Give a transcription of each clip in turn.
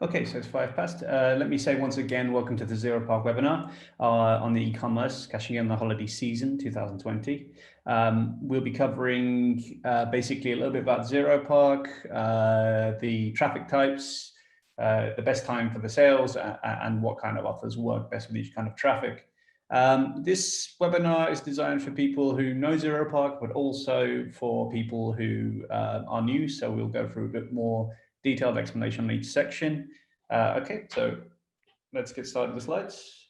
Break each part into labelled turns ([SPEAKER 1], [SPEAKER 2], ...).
[SPEAKER 1] Okay, so it's 5 past. Let me say once again, welcome to the Zeropark webinar on the e-commerce, cashing in the holiday season 2020. We'll be covering basically a little bit about Zeropark, the traffic types, the best time for the sales, and what kind of offers work best with each kind of traffic. This webinar is designed for people who know Zeropark, but also for people who are new. So we'll go through a bit more detailed explanation on each section. Okay, so let's get started with the slides.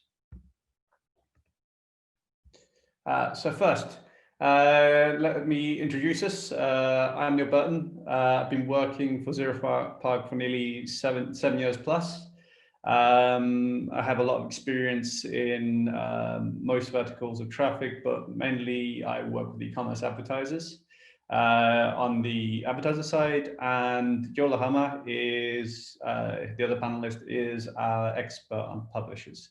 [SPEAKER 1] So first, let me introduce us. I'm Neil Burton. I've been working for Zeropark for nearly seven years plus. I have a lot of experience in most verticals of traffic, but mainly I work with e-commerce advertisers on the advertiser side, and Yola Hama is the other panelist, is our expert on publishers.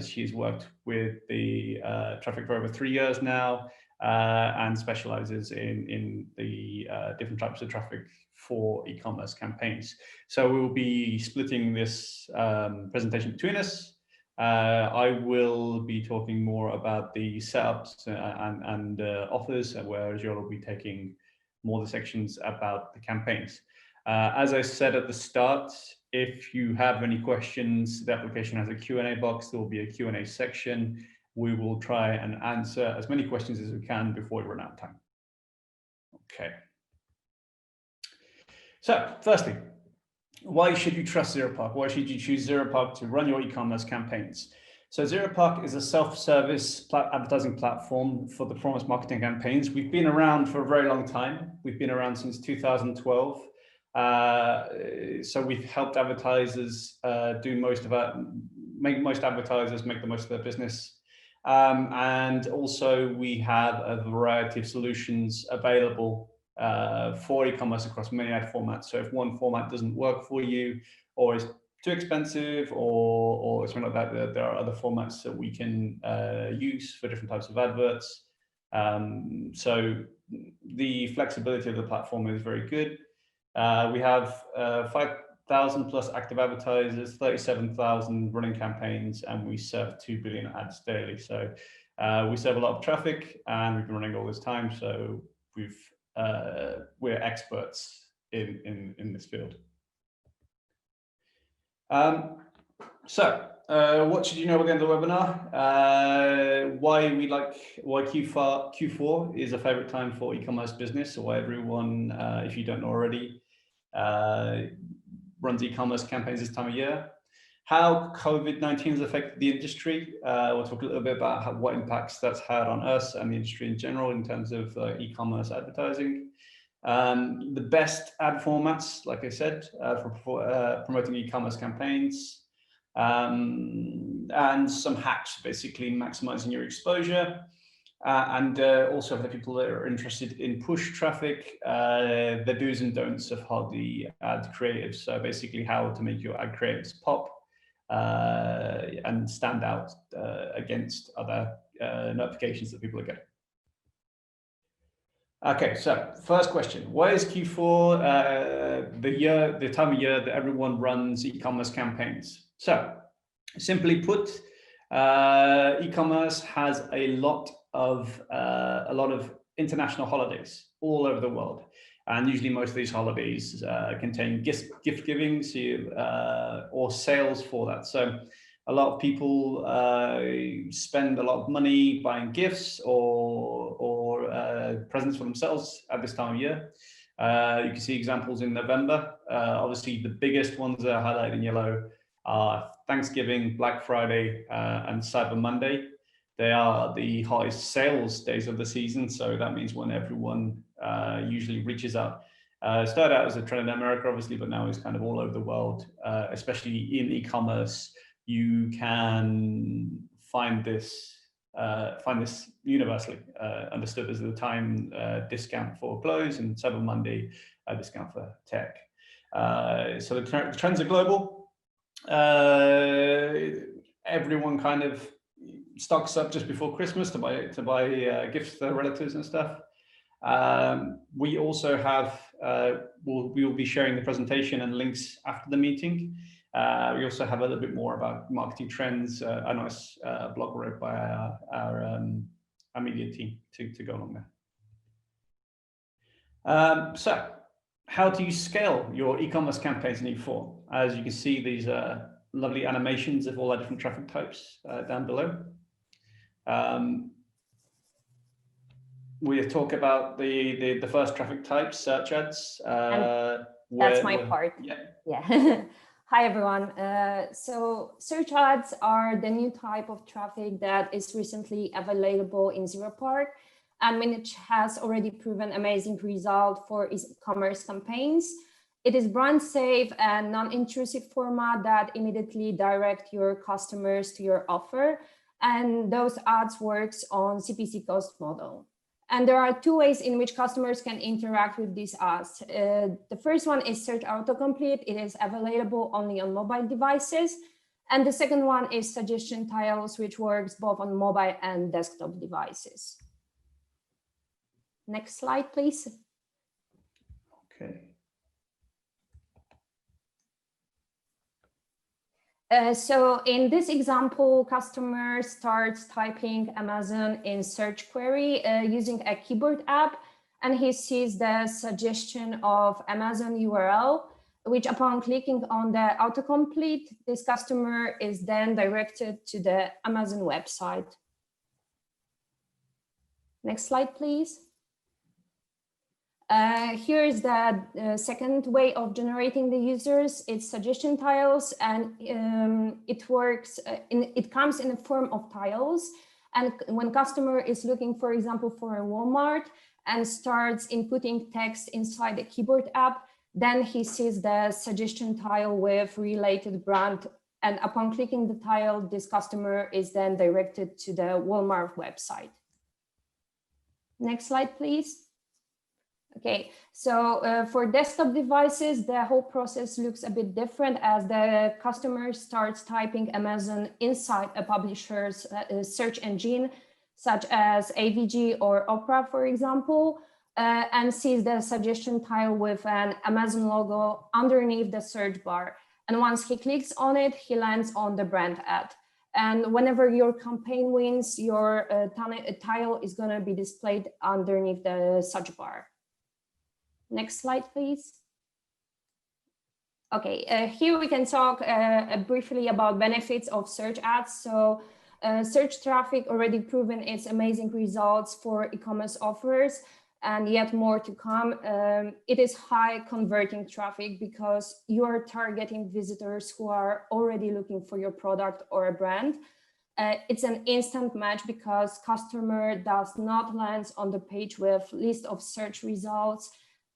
[SPEAKER 1] She's worked with the traffic for over 3 years now and specializes in the different types of traffic for e-commerce campaigns. So we will be splitting this presentation between us. I will be talking more about the setups and offers, whereas you'll be taking more the sections about the campaigns. As I said at the start, if you have any questions, the application has a Q&A box. There will be a Q&A section. We will try and answer as many questions as we can before we run out of time. Okay. So firstly, why should you trust Zeropark? Why should you choose Zeropark to run your e-commerce campaigns? So Zeropark is a self-service advertising platform for the performance marketing campaigns. We've been around for a very long time. We've been around since 2012. So we've helped advertisers make most advertisers make the most of their business. And also we have a variety of solutions available for e-commerce across many ad formats. So if one format doesn't work for you, or is too expensive, or something like that, there are other formats that we can use for different types of adverts. So the flexibility of the platform is very good. We have 5,000 plus active advertisers, 37,000 running campaigns, and we serve 2 billion ads daily. So we serve a lot of traffic, and we've been running all this time. So we're experts in this field. What should you know at the end of the webinar? Why Q4 is a favorite time for e-commerce business, or why everyone, if you don't know already, runs e-commerce campaigns this time of year. How COVID-19 has affected the industry. We'll talk a little bit about what impacts that's had on us and the industry in general in terms of e-commerce advertising. The best ad formats, like I said, for promoting e-commerce campaigns, and some hacks, basically maximizing your exposure. And also for the people that are interested in push traffic, the do's and don'ts of how the ad creatives. So basically how to make your ad creatives pop and stand out against other notifications that people are getting. Okay, so first question, why is Q4 the time of year that everyone runs e-commerce campaigns? So simply put, e-commerce has a lot of international holidays all over the world. And usually most of these holidays contain gift giving or sales for that. So a lot of people spend a lot of money buying gifts or presents for themselves at this time of year. You can see examples in November. Obviously, the biggest ones that are highlighted in yellow are Thanksgiving, Black Friday, and Cyber Monday. They are the highest sales days of the season. So that means when everyone usually reaches out. Started out as a trend in America, obviously, but now it's kind of all over the world, especially in e-commerce. You can find this universally understood as the time discount for clothes, and Cyber Monday discount for tech. So the trends are global. Everyone kind of stocks up just before Christmas to buy gifts to their relatives and stuff. We also have we will be sharing the presentation and links after the meeting. We also have a little bit more about marketing trends, a nice blog wrote by our media team to go along there. So how do you scale your e-commerce campaigns in E4? As you can see, these are lovely animations of all our different traffic types down below. We talk about the first traffic type, search ads.
[SPEAKER 2] That's my part. Yeah. Hi, everyone. So search ads are the new type of traffic that is recently available in Zeropark, and which has already proven amazing result for e-commerce campaigns. It is brand safe and non-intrusive format that immediately direct your customers to your offer. And those ads works on CPC cost model. And there are two ways in which customers can interact with these ads. The first one is search autocomplete. It is available only on mobile devices. And the second one is suggestion tiles, which works both on mobile and desktop devices. Next slide, please.
[SPEAKER 1] Okay.
[SPEAKER 2] So in this example, customer starts typing Amazon in search query using a keyboard app, and he sees the suggestion of Amazon URL, which upon clicking on the autocomplete, this customer is then directed to the Amazon website. Next slide, please. Here is the second way of generating the users. It's suggestion tiles, and it works. It comes in the form of tiles. And when customer is looking, for example, for a Walmart and starts inputting text inside the keyboard app, then he sees the suggestion tile with related brand. And upon clicking the tile, this customer is then directed to the Walmart website. Next slide, please. Okay, so for desktop devices, the whole process looks a bit different as the customer starts typing Amazon inside a publisher's search engine, such as AVG or Opera, for example, and sees the suggestion tile with an Amazon logo underneath the search bar. And once he clicks on it, he lands on the brand ad. And whenever your campaign wins, your tile is going to be displayed underneath the search bar. Next slide, please. Okay, here we can talk briefly about benefits of search ads. So search traffic already proven its amazing results for e-commerce offers, and yet more to come. It is high converting traffic because you are targeting visitors who are already looking for your product or a brand. It's an instant match because customer does not land on the page with list of search results,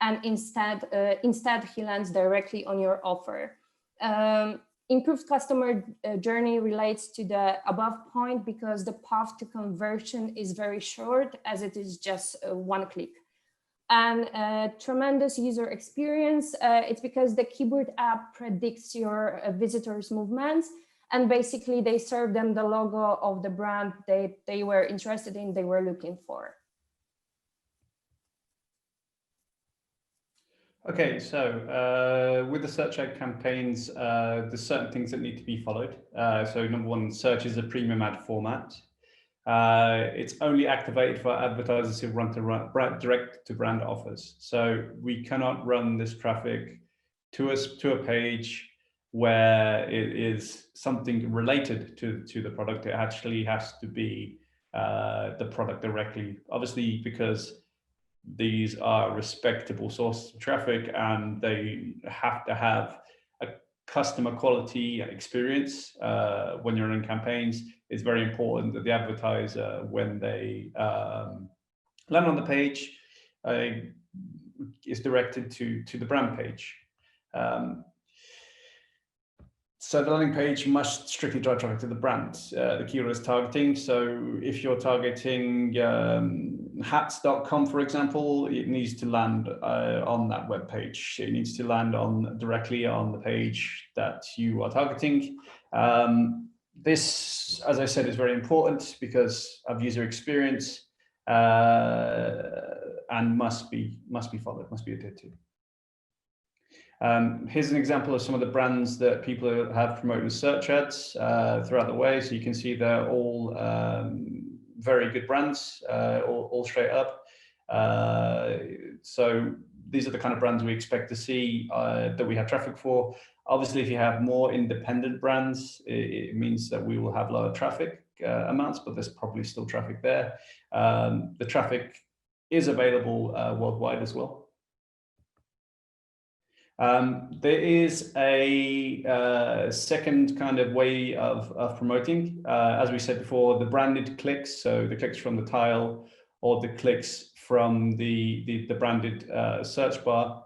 [SPEAKER 2] and instead he lands directly on your offer. Improved customer journey relates to the above point because the path to conversion is very short, as it is just one click. And tremendous user experience, it's because the keyboard app predicts your visitors' movements, and basically they serve them the logo of the brand they were interested in, they were looking for.
[SPEAKER 1] Okay, so with the search ad campaigns, there's certain things that need to be followed. So number one, search is a premium ad format. It's only activated for advertisers who run direct to brand offers. So we cannot run this traffic to a page where it is something related to the product. It actually has to be the product directly, obviously, because these are respectable sources of traffic and they have to have a customer quality experience when you're running campaigns. It's very important that the advertiser, when they land on the page, is directed to the brand page. So the landing page must strictly drive traffic to the brand. The keyword is targeting. So if you're targeting hats.com, for example, it needs to land on that web page. It needs to land directly on the page that you are targeting. This, as I said, is very important because of user experience and must be followed, must be adhered to. Here's an example of some of the brands that people have promoted with search ads throughout the way. So you can see they're all very good brands, all straight up. So these are the kind of brands we expect to see that we have traffic for. Obviously, if you have more independent brands, it means that we will have lower traffic amounts, but there's probably still traffic there. The traffic is available worldwide as well. There is a second kind of way of promoting. As we said before, the branded clicks, so the clicks from the tile or the clicks from the branded search bar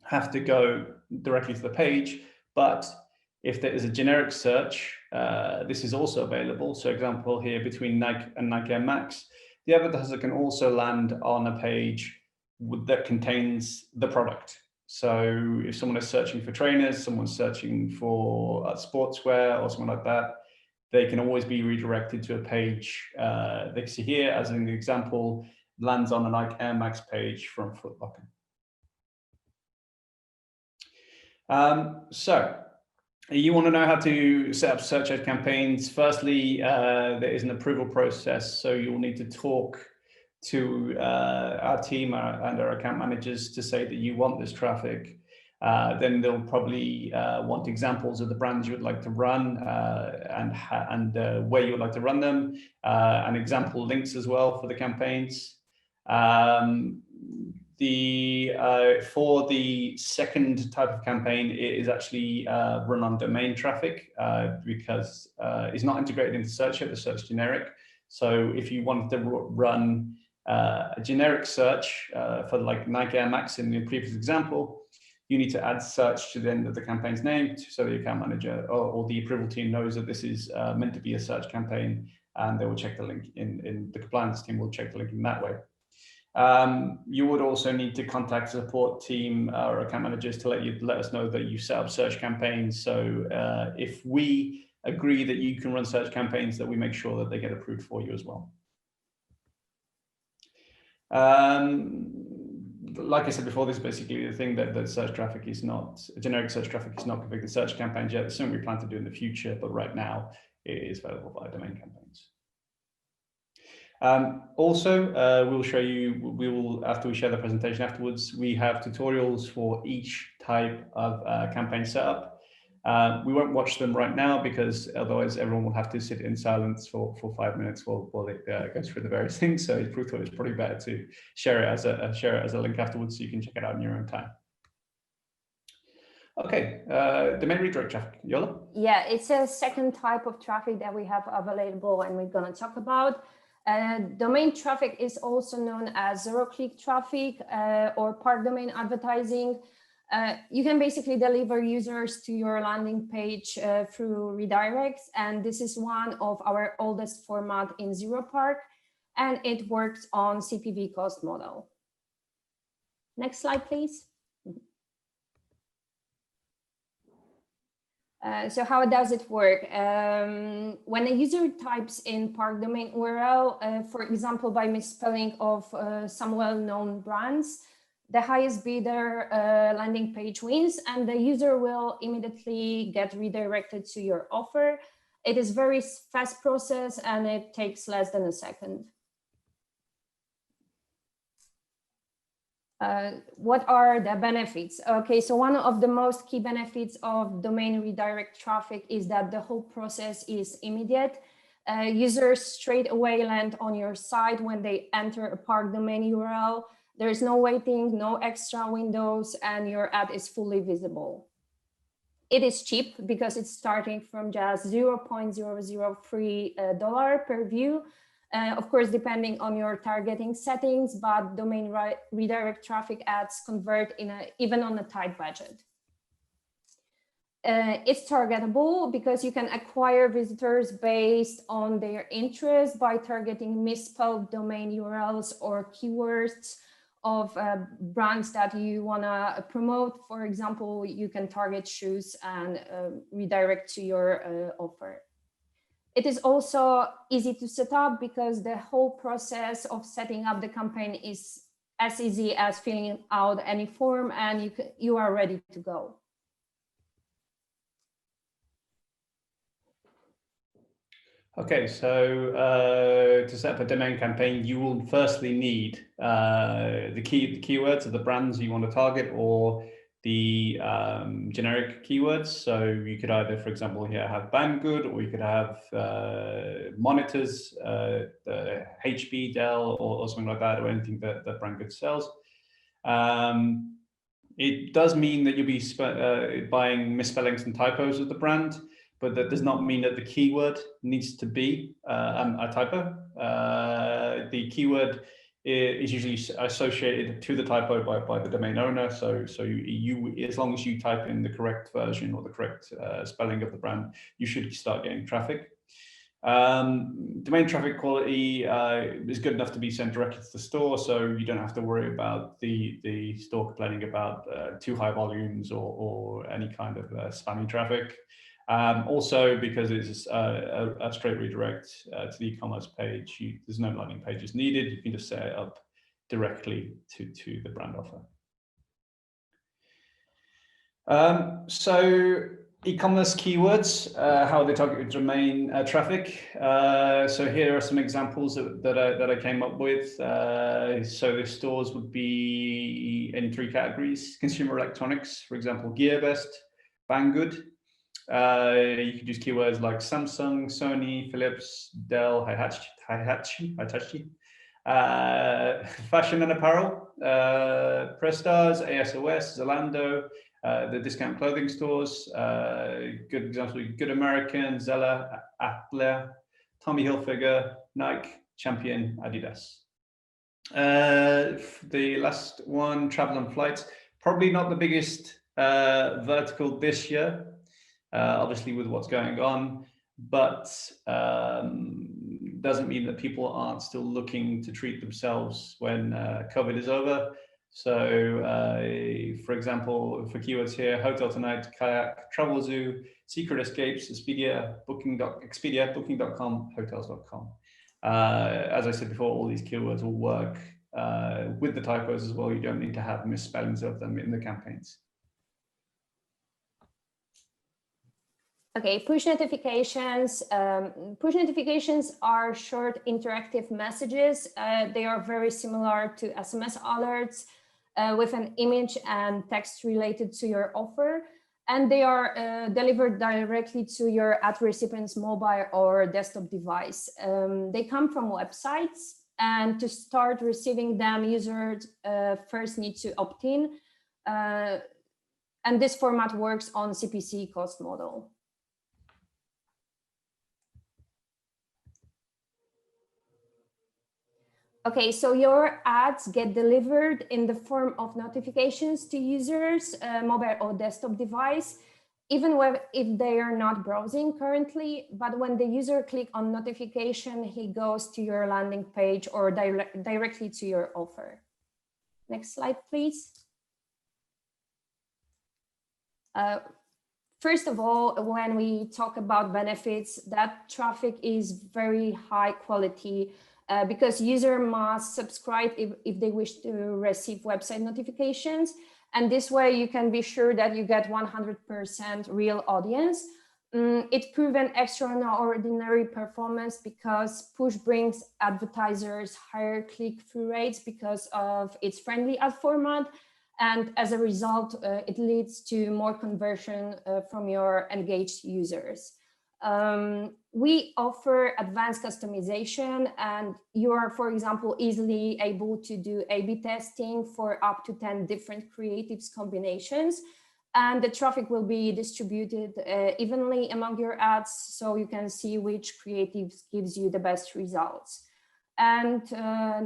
[SPEAKER 1] have to go directly to the page. But if there is a generic search, this is also available. So example here between Nike and Nike Air Max, the advertiser can also land on a page that contains the product. So if someone is searching for trainers, someone's searching for sportswear or something like that, they can always be redirected to a page. They can see here, as an example, lands on a Nike Air Max page from Foot Locker. So you want to know how to set up search ad campaigns. Firstly, there is an approval process. So you'll need to talk to our team and our account managers to say that you want this traffic. Then they'll probably want examples of the brands you would like to run and where you would like to run them, and example links as well for the campaigns. For the second type of campaign, it is actually run on domain traffic because it's not integrated into search yet, the search generic. So if you wanted to run a generic search for like Nike Air Max in the previous example, you need to add search to the end of the campaign's name so the account manager or the approval team knows that this is meant to be a search campaign, and they will check the link in the compliance team will check the link in that way. You would also need to contact the support team or account managers to let us know that you set up search campaigns. So if we agree that you can run search campaigns, that we make sure that they get approved for you as well. Like I said before, this is basically the thing that search traffic is not, generic search traffic is not configured search campaigns yet. It's something we plan to do in the future, but right now it is available via domain campaigns. Also, we'll show you, after we share the presentation afterwards, we have tutorials for each type of campaign setup. We won't watch them right now because otherwise everyone will have to sit in silence for 5 minutes while it goes through the various things. So it's probably better to share it as a link afterwards so you can check it out in your own time. Okay, domain redirect traffic. Yola? Yeah,
[SPEAKER 2] it's a second type of traffic that we have available and we're going to talk about. Domain traffic is also known as zero-click traffic or part domain advertising. You can basically deliver users to your landing page through redirects, and this is one of our oldest format in Zeropark, and it works on CPV cost model. Next slide, please. So how does it work? When a user types in part domain URL, for example, by misspelling of some well-known brands, the highest bidder landing page wins, and the user will immediately get redirected to your offer. It is very fast process and it takes less than a second. What are the benefits? Okay, so one of the most key benefits of domain redirect traffic is that the whole process is immediate. Users straight away land on your site when they enter a part domain URL. There is no waiting, no extra windows, and your ad is fully visible. It is cheap because it's starting from just $0.003 per view. Of course, depending on your targeting settings, but domain redirect traffic ads convert even on a tight budget. It's targetable because you can acquire visitors based on their interest by targeting misspelled domain URLs or keywords of brands that you want to promote. For example, you can target shoes and redirect to your offer. It is also easy to set up because the whole process of setting up the campaign is as easy as filling out any form, and you are ready to go.
[SPEAKER 1] Okay, so to set up a domain campaign, you will firstly need the keywords of the brands you want to target, or the generic keywords. So you could either, for example, here have Banggood, or you could have monitors, HP, Dell, or something like that, or anything that Banggood sells. It does mean that you'll be buying misspellings and typos of the brand, but that does not mean that the keyword needs to be a typo. The keyword is usually associated to the typo by the domain owner. So you as long as you type in the correct version or the correct spelling of the brand, you should start getting traffic. Domain traffic quality is good enough to be sent directly to the store, so you don't have to worry about the store complaining about too high volumes or any kind of spammy traffic. Also, because it's a straight redirect to the e-commerce page, there's no landing pages needed. You can just set it up directly to the brand offer. So e-commerce keywords, how they target domain traffic. So here are some examples that I came up with. So the stores would be in 3 categories: consumer electronics, for example, GearBest, Banggood. You could use keywords like Samsung, Sony, Philips, Dell, Hitachi. Fashion and apparel, Prestars, ASOS, Zalando, the discount clothing stores. Good example: Good American, Zella, Atlas, Tommy Hilfiger, Nike, Champion, Adidas. The last one, travel and flights, probably not the biggest vertical this year, obviously with what's going on, but doesn't mean that people aren't still looking to treat themselves when COVID is over. So, for example, for keywords here: Hotel Tonight, Kayak, Travel Zoo, Secret Escapes, Expedia, Booking.com, Hotels.com. As I said before, all these keywords will work with the typos as well. You don't need to have misspellings of them in the campaigns.
[SPEAKER 2] Okay, push notifications. Push notifications are short interactive messages. They are very similar to SMS alerts with an image and text related to your offer. And they are delivered directly to your ad recipient's mobile or desktop device. They come from websites, and to start receiving them, users first need to opt in. And this format works on CPC cost model. Okay, so your ads get delivered in the form of notifications to users, mobile or desktop device, even if they are not browsing currently. But when the user clicks on notification, he goes to your landing page or directly to your offer. Next slide, please. First of all, when we talk about benefits, that traffic is very high quality. Because user must subscribe if they wish to receive website notifications. And this way you can be sure that you get 100% real audience. It's proven extraordinary performance because push brings advertisers higher click-through rates because of its friendly ad format. And as a result, it leads to more conversion from your engaged users. We offer advanced customization, and you are, for example, easily able to do A/B testing for up to 10 different creatives combinations. And the traffic will be distributed evenly among your ads, so you can see which creatives gives you the best results. And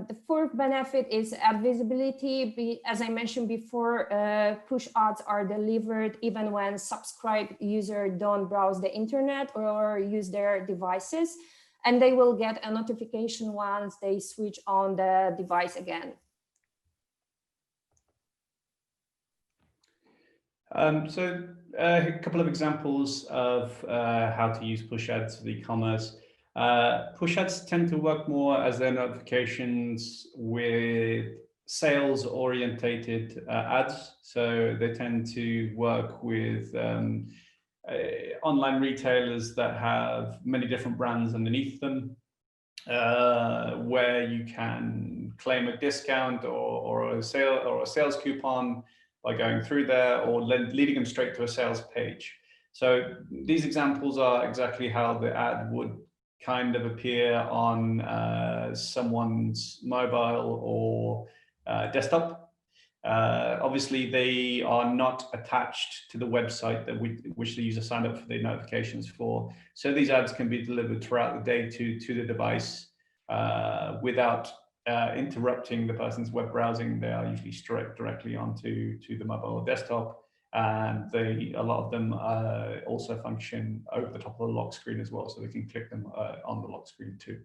[SPEAKER 2] the fourth benefit is ad visibility. As I mentioned before, push ads are delivered even when subscribed users don't browse the internet or use their devices, and they will get a notification once they switch on the device again.
[SPEAKER 1] So a couple of examples of how to use push ads for e-commerce. Push ads tend to work more as their notifications with sales orientated ads. So they tend to work with online retailers that have many different brands underneath them, where you can claim a discount or a sales coupon by going through there, or leading them straight to a sales page. So these examples are exactly how the ad would kind of appear on someone's mobile or desktop. Obviously, they are not attached to the website that which the user signed up for the notifications for. So these ads can be delivered throughout the day to the device without interrupting the person's web browsing. They are usually directly onto the mobile or desktop, and a lot of them also function over the top of the lock screen as well, so they can click them on the lock screen too.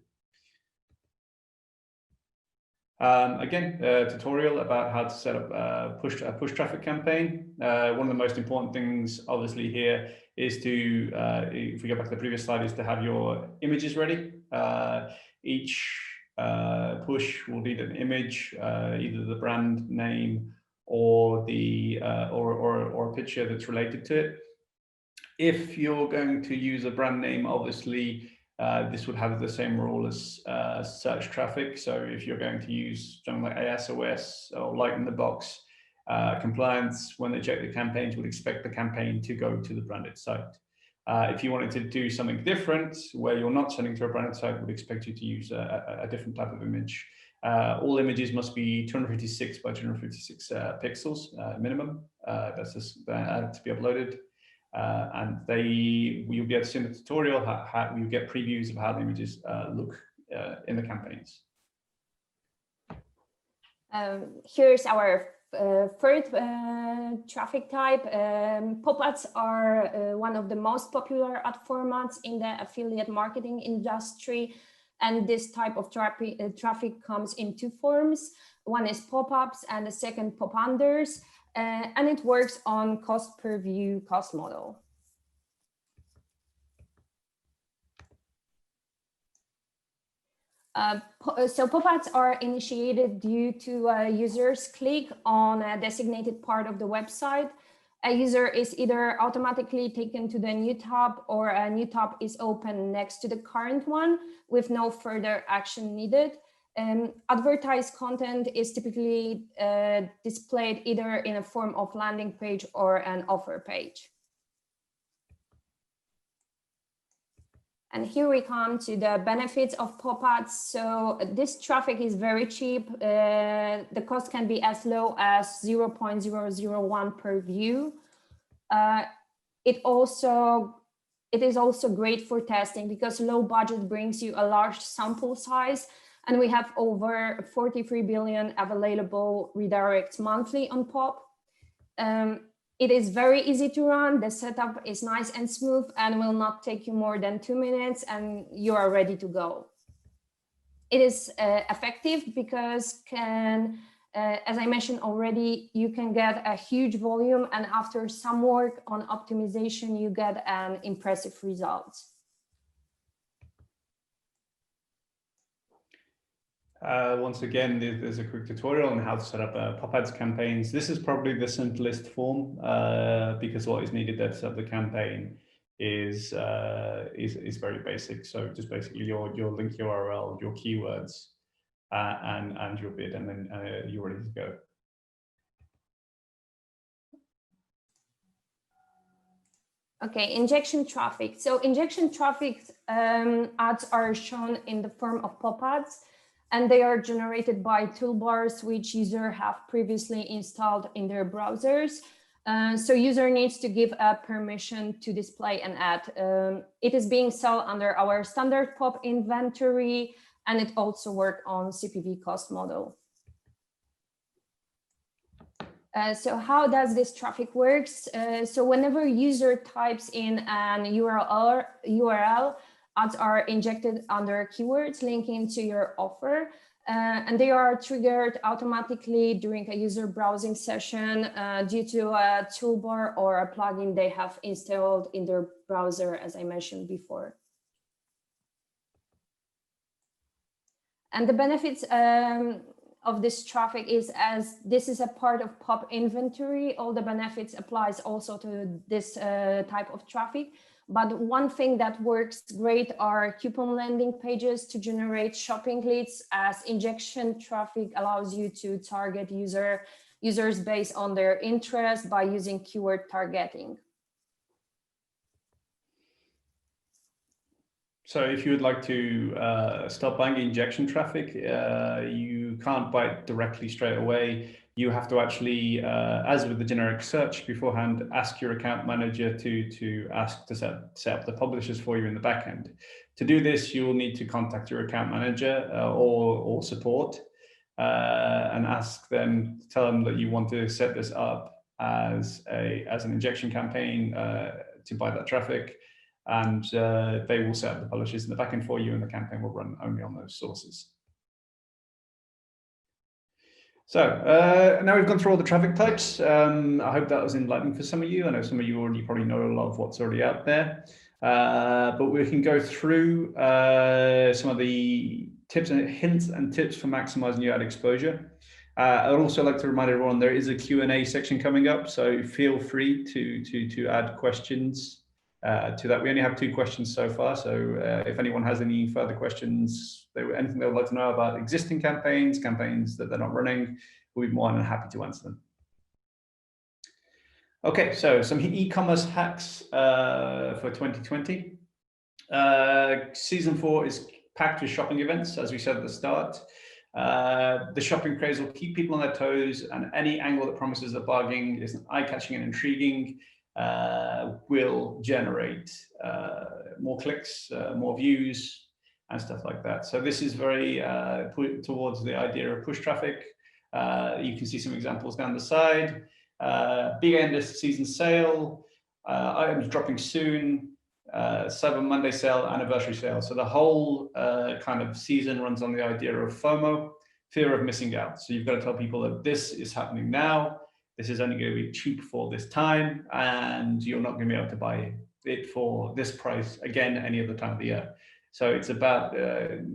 [SPEAKER 1] Again, a tutorial about how to set up a push traffic campaign. One of the most important things, obviously, here is to, if we go back to the previous slide, is to have your images ready. Each push will need an image, either the brand name or the or a picture that's related to it. If you're going to use a brand name, obviously, this would have the same rule as search traffic. So if you're going to use something like ASOS or Light in the Box compliance, when they check the campaigns, would expect the campaign to go to the branded site. If you wanted to do something different, where you're not sending to a branded site, would expect you to use a different type of image. All images must be 256 by 256 pixels minimum. That's just to be uploaded. And you'll be able to see in the tutorial how you get previews of how the images look in the campaigns.
[SPEAKER 2] Here's our third traffic type. Pop-ups are one of the most popular ad formats in the affiliate marketing industry. And this type of traffic comes in two forms. One is pop-ups and the second pop-unders. And it works on cost per view cost model. So pop-ups are initiated due to a user's click on a designated part of the website. A user is either automatically taken to the new tab, or a new tab is open next to the current one with no further action needed. Advertised content is typically displayed either in a form of landing page or an offer page. And here we come to the benefits of pop-ups. So this traffic is very cheap. The cost can be as low as 0.001 per view. It is also great for testing because low budget brings you a large sample size. And we have over 43 billion available redirects monthly on POP. It is very easy to run. The setup is nice and smooth and will not take you more than 2 minutes, and you are ready to go. It is effective because as I mentioned already, you can get a huge volume, and after some work on optimization, you get an impressive result.
[SPEAKER 1] Once again, there's a quick tutorial on how to set up pop ads campaigns. This is probably the simplest form because what is needed to set up the campaign is very basic. So just basically your link URL, your keywords, and your bid, and then you're ready to go.
[SPEAKER 2] Okay, injection traffic. So injection traffic ads are shown in the form of pop ads, and they are generated by toolbars which users have previously installed in their browsers. So user needs to give a permission to display an ad. It is being sold under our standard POP inventory, and it also works on CPV cost model. So how does this traffic works? So whenever user types in an URL, ads are injected under keywords linking to your offer, and they are triggered automatically during a user browsing session due to a toolbar or a plugin they have installed in their browser, as I mentioned before. And the benefits of this traffic is, as this is a part of pop inventory, all the benefits applies also to this type of traffic. But one thing that works great are coupon landing pages to generate shopping leads, as injection traffic allows you to target users based on their interest by using keyword targeting.
[SPEAKER 1] So if you would like to start buying injection traffic, you can't buy it directly straight away. You have to actually, as with the generic search beforehand, ask your account manager to ask to set up the publishers for you in the backend. To do this, you will need to contact your account manager or support and ask them, tell them that you want to set this up as an injection campaign to buy that traffic. And they will set up the publishers in the backend for you, and the campaign will run only on those sources. So now we've gone through all the traffic types. I hope that was enlightening for some of you. I know some of you already probably know a lot of what's already out there, but we can go through some of the tips and hints and tips for maximizing your ad exposure. I'd also like to remind everyone there is a Q&A section coming up, so feel free to add questions to that. We only have 2 questions so far, so if anyone has any further questions, anything they would like to know about existing campaigns that they're not running, we'll be more than happy to answer them. Okay, so some e-commerce hacks for 2020. Season 4 is packed with shopping events, as we said at the start. The shopping craze will keep people on their toes, and any angle that promises that bargaining is eye-catching and intriguing will generate more clicks, more views, and stuff like that. So this is very put towards the idea of push traffic. You can see some examples down the side. Big end of season sale, items dropping soon, Cyber Monday sale, anniversary sale. So the whole kind of season runs on the idea of FOMO, fear of missing out. So you've got to tell people that this is happening now. This is only going to be cheap for this time, and you're not going to be able to buy it for this price again any other time of the year. So it's about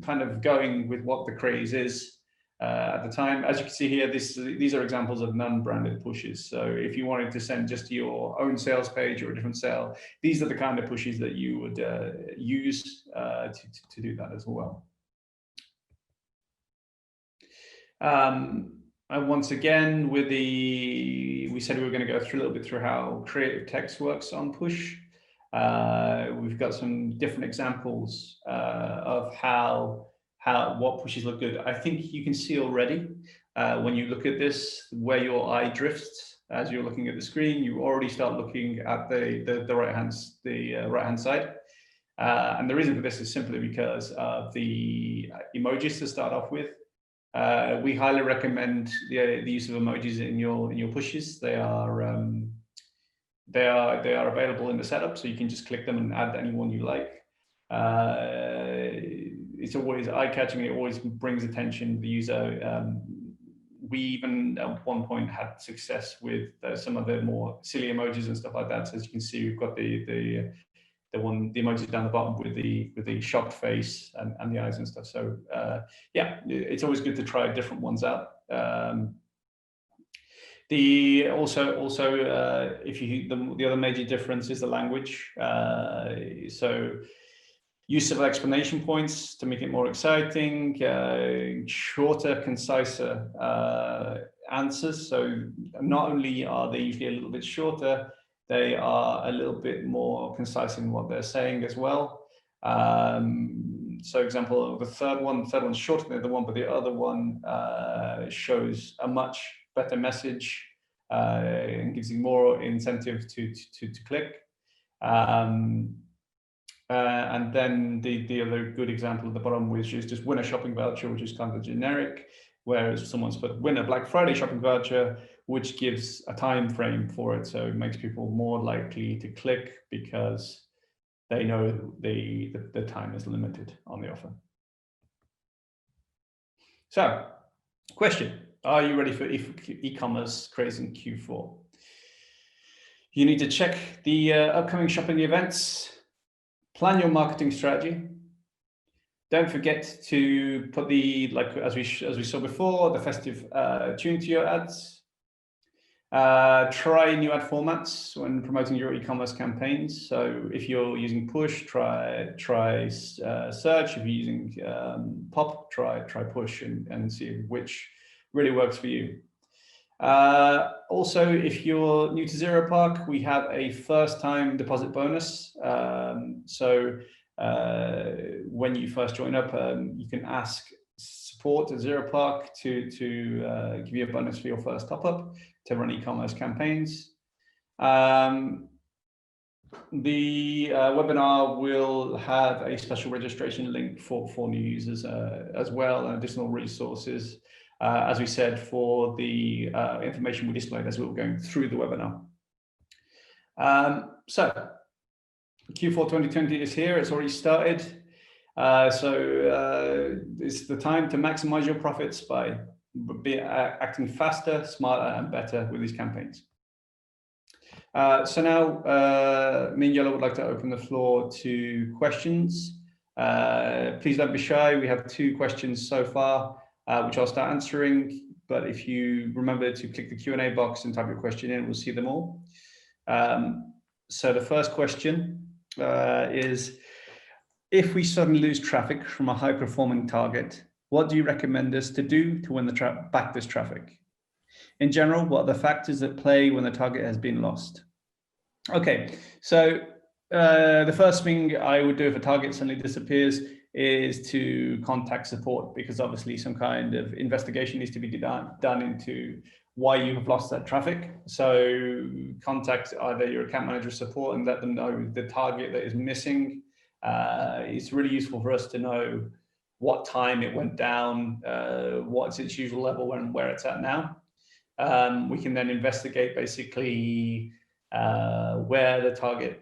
[SPEAKER 1] kind of going with what the craze is at the time. As you can see here, these are examples of non-branded pushes. So if you wanted to send just your own sales page or a different sale, these are the kind of pushes that you would use to do that as well. And once again, we said we were going to go through a little bit through how creative text works on push. We've got some different examples of what pushes look good. I think you can see already when you look at this where your eye drifts as you're looking at the screen. You already start looking at the right hand side, and the reason for this is simply because of the emojis to start off with. We highly recommend the use of emojis in your pushes. They are available in the setup, so you can just click them and add anyone you like. It's always eye-catching. It always brings attention to the user. We even at one point had success with some of the more silly emojis and stuff like that. So as you can see, we've got the emojis down the bottom with the shocked face and the eyes and stuff. So yeah, it's always good to try different ones out. The other major difference is the language. So use of explanation points to make it more exciting, shorter, conciser answers. So not only are they usually a little bit shorter, they are a little bit more concise in what they're saying as well. So example, the third one's shorter than the other one, but the other one shows a much better message and gives you more incentive to click. And then the other good example at the bottom, which is just win a shopping voucher, which is kind of generic, whereas someone's put win a Black Friday shopping voucher, which gives a time frame for it. So it makes people more likely to click because they know the time is limited on the offer. So, question, are you ready for e-commerce craze in Q4? You need to check the upcoming shopping events, plan your marketing strategy, Don't forget to put the, as we saw before, the festive tune to your ads. Try new ad formats when promoting your e-commerce campaigns. So if you're using push, try search. If you're using pop, try push and see which really works for you. Also, if you're new to Zeropark, we have a first-time deposit bonus. So when you first join up, you can ask support at Zeropark to give you a bonus for your first top-up to run e-commerce campaigns. The webinar will have a special registration link for new users as well, and additional resources, as we said, for the information we displayed as we were going through the webinar. So Q4 2020 is here. It's already started. So it's the time to maximize your profits by acting faster, smarter, and better with these campaigns. So now, me and Yola would like to open the floor to questions. Please don't be shy. We have 2 questions so far, which I'll start answering. But if you remember to click the Q&A box and type your question in, we'll see them all. So the first question is, if we suddenly lose traffic from a high-performing target, what do you recommend us to do to win back this traffic? In general, what are the factors that play when the target has been lost? Okay, so the first thing I would do if a target suddenly disappears is to contact support, because obviously some kind of investigation needs to be done into why you have lost that traffic. So contact either your account manager support and let them know the target that is missing. It's really useful for us to know what time it went down, what's its usual level and where it's at now. We can then investigate basically where the target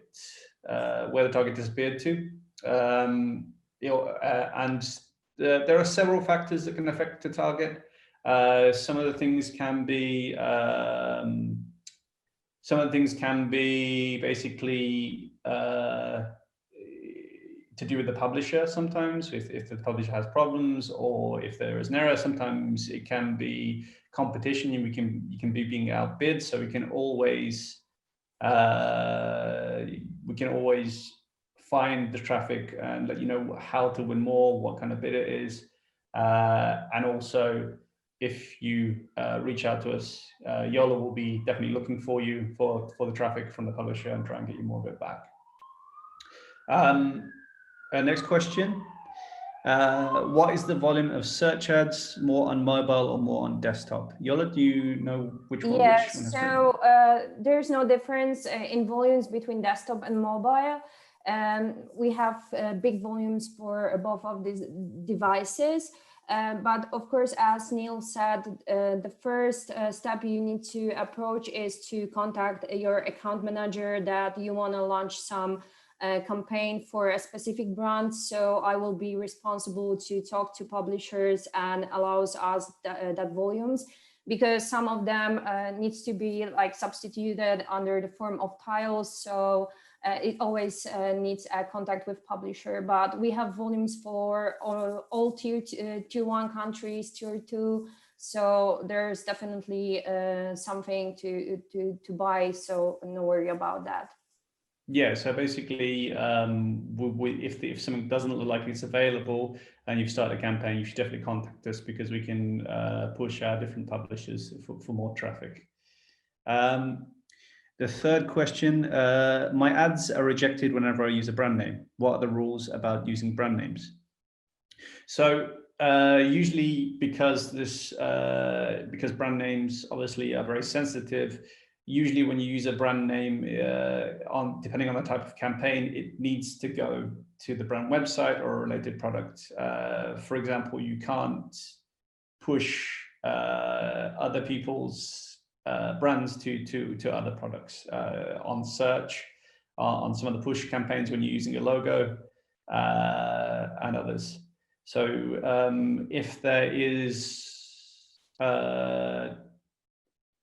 [SPEAKER 1] disappeared to. And there are several factors that can affect the target. Some of the things can be basically to do with the publisher. Sometimes if the publisher has problems, or if there is an error, sometimes it can be competition, and you can be being outbid. So we can always find the traffic and let you know how to win more, what kind of bid it is, and also if you reach out to us, Yola will be definitely looking for you for the traffic from the publisher and try and get you more of it back. Next question. What is the volume of search ads, more on mobile or more on desktop? Yola, do you know which one?
[SPEAKER 2] Yes, so there's no difference in volumes between desktop and mobile. We have big volumes for both of these devices. But of course, as Neil said, the first step you need to approach is to contact your account manager that you want to launch some campaign for a specific brand. So I will be responsible to talk to publishers and allows us that volumes, because some of them needs to be like substituted under the form of tiles. So it always needs a contact with publisher, but we have volumes for all tier 1 countries, tier 2. So there's definitely something to buy. So no worry about that.
[SPEAKER 1] Yeah, so basically, if something doesn't look like it's available and you've started a campaign, you should definitely contact us, because we can push our different publishers for more traffic. The third question, my ads are rejected whenever I use a brand name. What are the rules about using brand names? So usually because brand names obviously are very sensitive, usually when you use a brand name, depending on the type of campaign, it needs to go to the brand website or a related product. For example, you can't push other people's brands to other products on search, on some of the push campaigns when you're using a logo, and others. So if there is,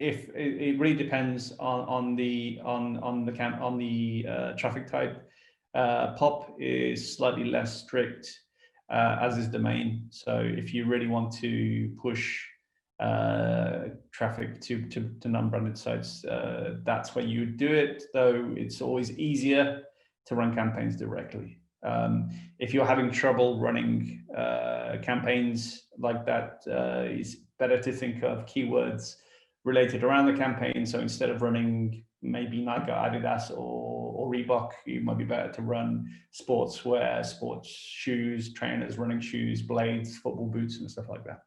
[SPEAKER 1] if it really depends on the traffic type. Pop is slightly less strict. as is domain. So if you really want to push traffic to non-branded sites, that's where you would do it, though it's always easier to run campaigns directly. If you're having trouble running campaigns like that, it's better to think of keywords related around the campaign. So instead of running maybe Nike, Adidas, or Reebok, you might be better to run sportswear, sports shoes, trainers, running shoes, blades, football boots, and stuff like that.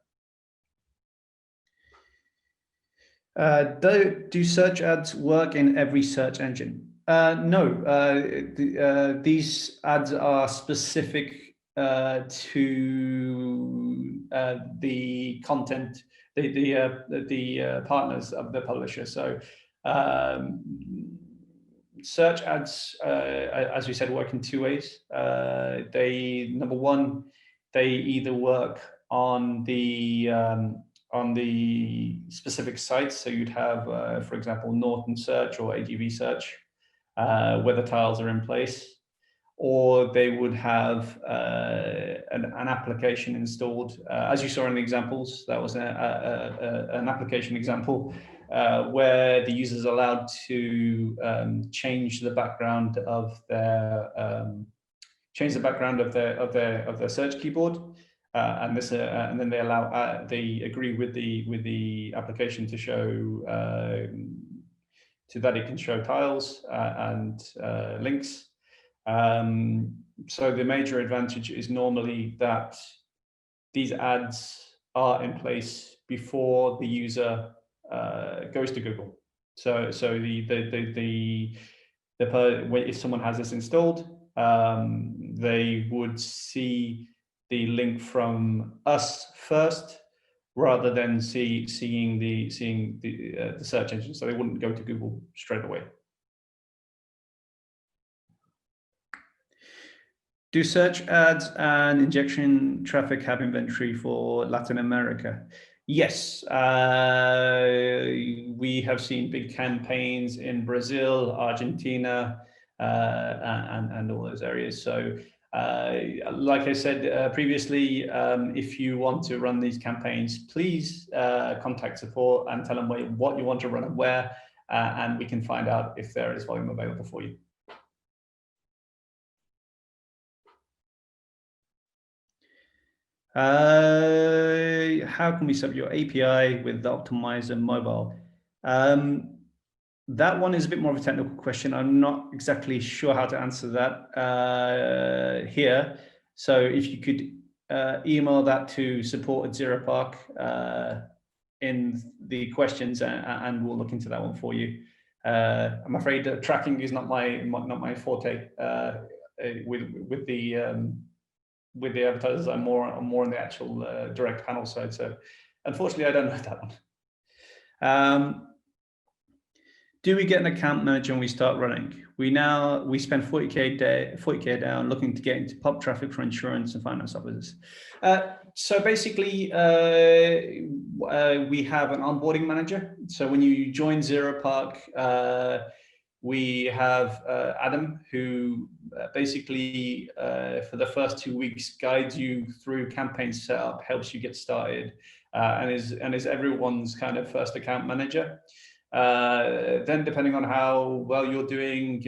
[SPEAKER 1] Do search ads work in every search engine? No, these ads are specific to the content, the partners of the publisher. So search ads, as we said, work in two ways. Number one, they either work on the specific sites. So you'd have, for example, Norton Search or AGV Search, where the tiles are in place, or they would have an application installed. As you saw in the examples, that was an application example where the user is allowed to change the background of their search keyboard. And then they agree with the application to show that it can show tiles and links. So the major advantage is normally that these ads are in place before the user goes to Google. So if someone has this installed, they would see the link from us first, rather than seeing the search engine. So they wouldn't go to Google straight away. Do search ads and injection traffic have inventory for Latin America? Yes, we have seen big campaigns in Brazil, Argentina, and all those areas. So like I said previously, if you want to run these campaigns, please contact support and tell them what you want to run and where, and we can find out if there is volume available for you. How can we set up your API with the optimizer mobile? That one is a bit more of a technical question. I'm not exactly sure how to answer that here. So if you could email that to support@Zeropark in the questions, and we'll look into that one for you. I'm afraid tracking is not my forte with the advertisers. I'm more on the actual direct panel side. So unfortunately, I don't know that one. Do we get an account manager when we start running? We spend 40K a day on looking to get into pop traffic for insurance and finance officers. So basically, we have an onboarding manager. So when you join Zeropark, we have Adam, who basically for the first 2 weeks guides you through campaign setup, helps you get started, and is everyone's kind of first account manager. Then depending on how well you're doing,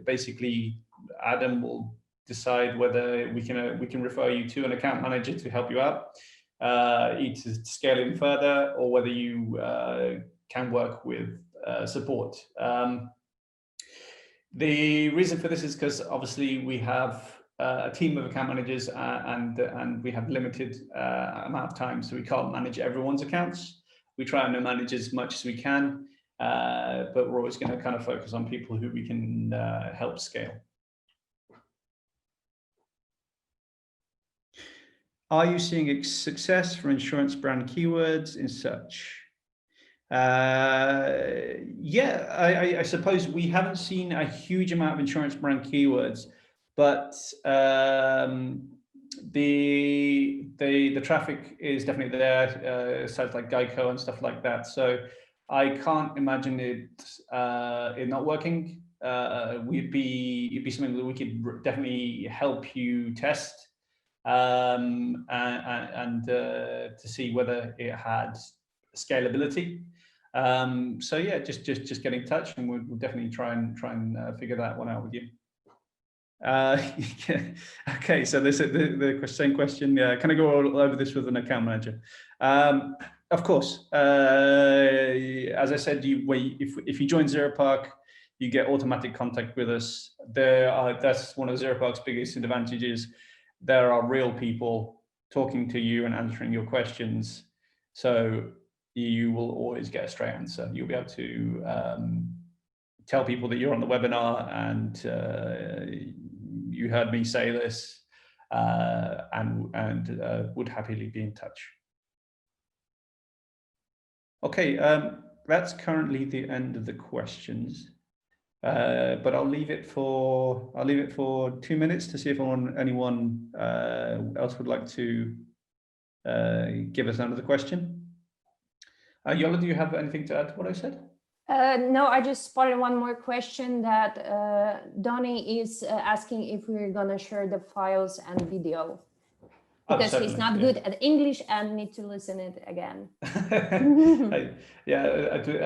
[SPEAKER 1] basically Adam will decide whether we can refer you to an account manager to help you out, either to scale in further, or whether you can work with support. The reason for this is because obviously we have a team of account managers, and we have limited amount of time, so we can't manage everyone's accounts. We try and manage as much as we can, but we're always going to kind of focus on people who we can help scale. Are you seeing success for insurance brand keywords in search? Yeah, I suppose we haven't seen a huge amount of insurance brand keywords, but the traffic is definitely there. Sites like Geico and stuff like that. So I can't imagine it not working. It'd be something that we could definitely help you test. and to see whether it had scalability. So yeah, just get in touch, and we'll definitely try and figure that one out with you. Okay, so this the same question. Can I go all over this with an account manager? Of course. As I said, if you join Zeropark, you get automatic contact with us. That's one of Zeropark's biggest advantages. There are real people talking to you and answering your questions, so you will always get a straight answer. You'll be able to tell people that you're on the webinar and you heard me say this, and would happily be in touch. Okay, that's currently the end of the questions, but I'll leave it for 2 minutes to see if anyone else would like to give us another question. Yola, do you have anything to add to what I said?
[SPEAKER 2] No, I just spotted one more question that Donnie is asking if we're gonna share the files and video, because he's not good at English and need to listen it again.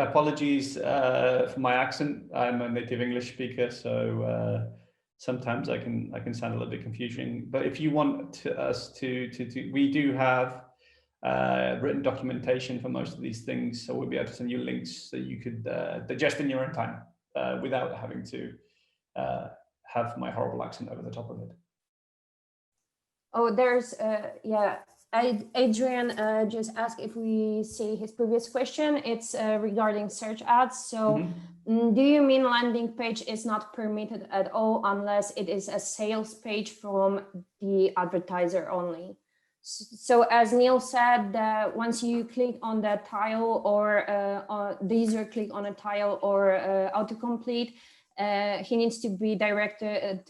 [SPEAKER 1] Apologies for my accent. I'm a native English speaker, so sometimes I can sound a little bit confusing. But if you want us to we do have written documentation for most of these things, so we'll be able to send you links that you could digest in your own time without having to have my horrible accent over the top of it.
[SPEAKER 2] Oh, there's Adrian just asked if we see his previous question. It's regarding search ads. So do you mean landing page is not permitted at all unless it is a sales page from the advertiser only? So as Neil said, once you click on that tile or the user click on a tile or autocomplete, he needs to be directed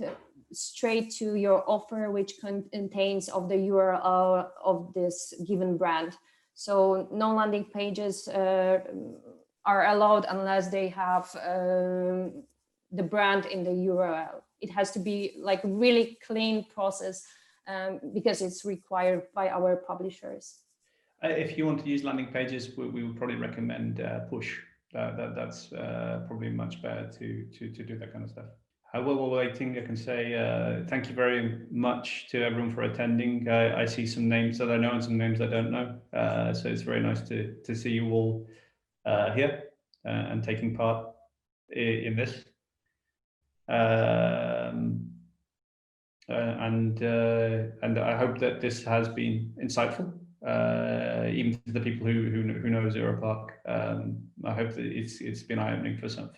[SPEAKER 2] straight to your offer, which contains of the URL of this given brand. So no landing pages are allowed unless they have the brand in the URL. It has to be like really clean process, because it's required by our publishers.
[SPEAKER 1] If you want to use landing pages, we would probably recommend push. That's probably much better to do that kind of stuff. While we're waiting, I can say thank you very much to everyone for attending. I see some names that I know and some names I don't know. So it's very nice to see you all here and taking part in this. And I hope that this has been insightful, even to the people who know Zeropark. I hope that it's been eye-opening for some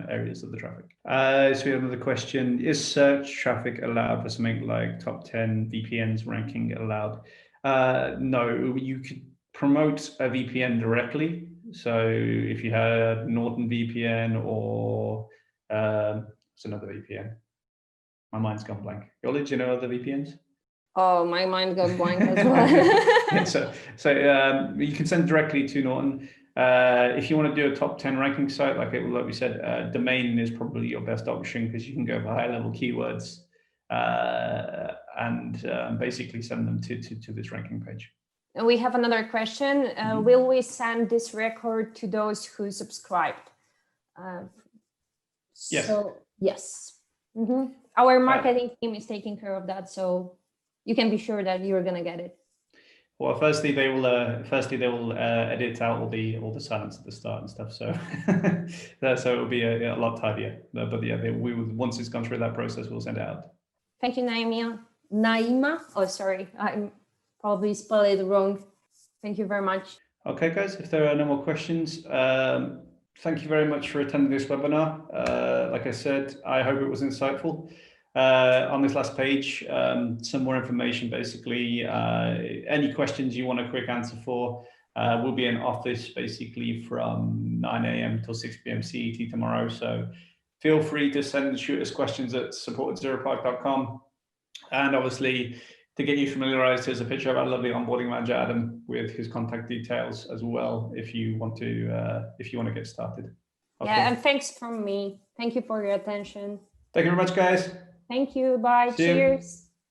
[SPEAKER 1] areas of the traffic. So we have another question: is search traffic allowed for something like top 10 VPNs ranking allowed? No, you could promote a VPN directly. So if you had Norton VPN or what's another VPN? My mind's gone blank. Yola, do you know other VPNs?
[SPEAKER 2] Oh, my mind got blank as well.
[SPEAKER 1] Yeah, so you can send directly to Norton. If you want to do a top 10 ranking site, like we said, domain is probably your best option because you can go for high-level keywords and basically send them to this ranking page.
[SPEAKER 2] And we have another question. Will we send this record to those who subscribed?
[SPEAKER 1] Yes.
[SPEAKER 2] So, yes. Our marketing team is taking care of that, so you can be sure that you're going to get it.
[SPEAKER 1] Well, firstly, they will edit out all the silence at the start and stuff. So, so it will be a lot tidier. But yeah, we will, once it's gone through that process, we'll send it out.
[SPEAKER 2] Thank you, Naima. Oh, sorry, I probably spelled it wrong. Thank you very much.
[SPEAKER 1] Okay, guys. If there are no more questions, thank you very much for attending this webinar. Like I said, I hope it was insightful. On this last page, some more information, basically. Any questions you want a quick answer for, we'll be in office basically from 9 a.m. till 6 p.m. CET tomorrow. So feel free to shoot us questions at support@zeropark.com. And obviously, to get you familiarized, here's a picture of our lovely onboarding manager, Adam, with his contact details as well, if you want to get started. Okay.
[SPEAKER 2] Yeah, and thanks from me. Thank you for your attention.
[SPEAKER 1] Thank you very much, guys.
[SPEAKER 2] Thank you. Bye. Cheers.